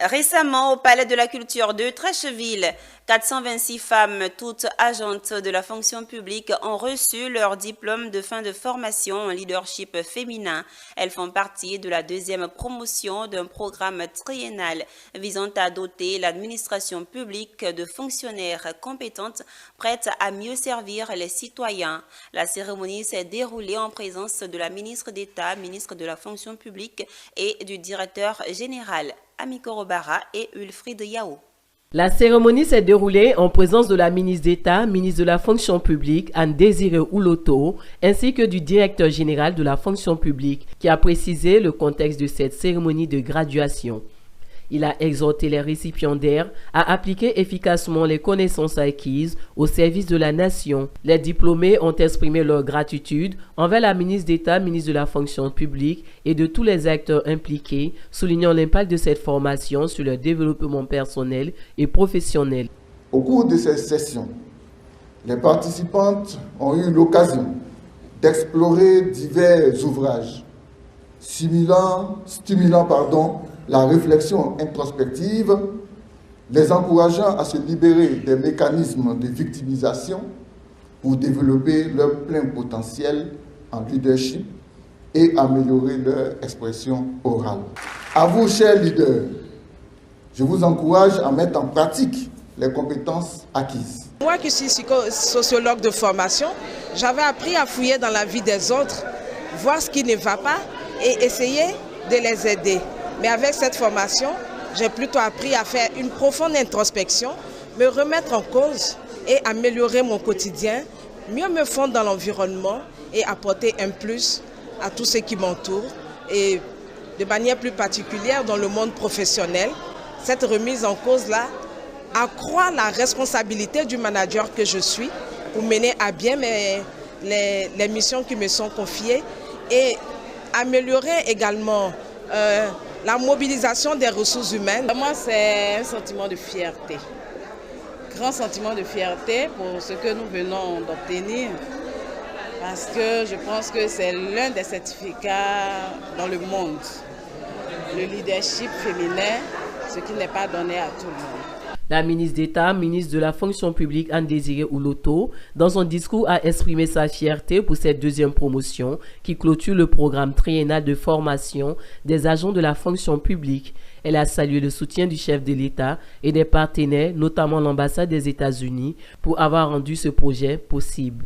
Récemment, au Palais de la Culture de Treichville, 426 femmes, toutes agentes de la fonction publique, ont reçu leur diplôme de fin de formation en leadership féminin. Elles font partie de la deuxième promotion d'un programme triennal visant à doter l'administration publique de fonctionnaires compétentes prêtes à mieux servir les citoyens. La cérémonie s'est déroulée en présence de la ministre d'État, ministre de la fonction publique et du directeur général, Amiko Robara et Ulfried Yao. La cérémonie s'est déroulée en présence de la ministre d'État, ministre de la fonction publique, Anne-Désirée Ouloto, ainsi que du directeur général de la fonction publique, qui a précisé le contexte de cette cérémonie de graduation. Il a exhorté les récipiendaires à appliquer efficacement les connaissances acquises au service de la nation. Les diplômés ont exprimé leur gratitude envers la ministre d'État, ministre de la fonction publique et de tous les acteurs impliqués, soulignant l'impact de cette formation sur leur développement personnel et professionnel. Au cours de ces sessions, les participantes ont eu l'occasion d'explorer divers ouvrages stimulant la réflexion introspective, les encourageant à se libérer des mécanismes de victimisation pour développer leur plein potentiel en leadership et améliorer leur expression orale. À vous, chers leaders, je vous encourage à mettre en pratique les compétences acquises. Moi qui suis sociologue de formation, j'avais appris à fouiller dans la vie des autres, voir ce qui ne va pas et essayer de les aider. Mais avec cette formation, j'ai plutôt appris à faire une profonde introspection, me remettre en cause et améliorer mon quotidien, mieux me fondre dans l'environnement et apporter un plus à tous ceux qui m'entourent. Et de manière plus particulière dans le monde professionnel, cette remise en cause-là accroît la responsabilité du manager que je suis pour mener à bien les missions qui me sont confiées et améliorer également la mobilisation des ressources humaines. Pour moi, c'est un sentiment de fierté. Grand sentiment de fierté pour ce que nous venons d'obtenir. Parce que je pense que c'est l'un des certificats dans le monde. Le leadership féminin, ce qui n'est pas donné à tout le monde. La ministre d'État, ministre de la fonction publique Anne-Désirée Ouloto, dans son discours a exprimé sa fierté pour cette deuxième promotion qui clôture le programme triennal de formation des agents de la fonction publique. Elle a salué le soutien du chef de l'État et des partenaires, notamment l'ambassade des États-Unis, pour avoir rendu ce projet possible.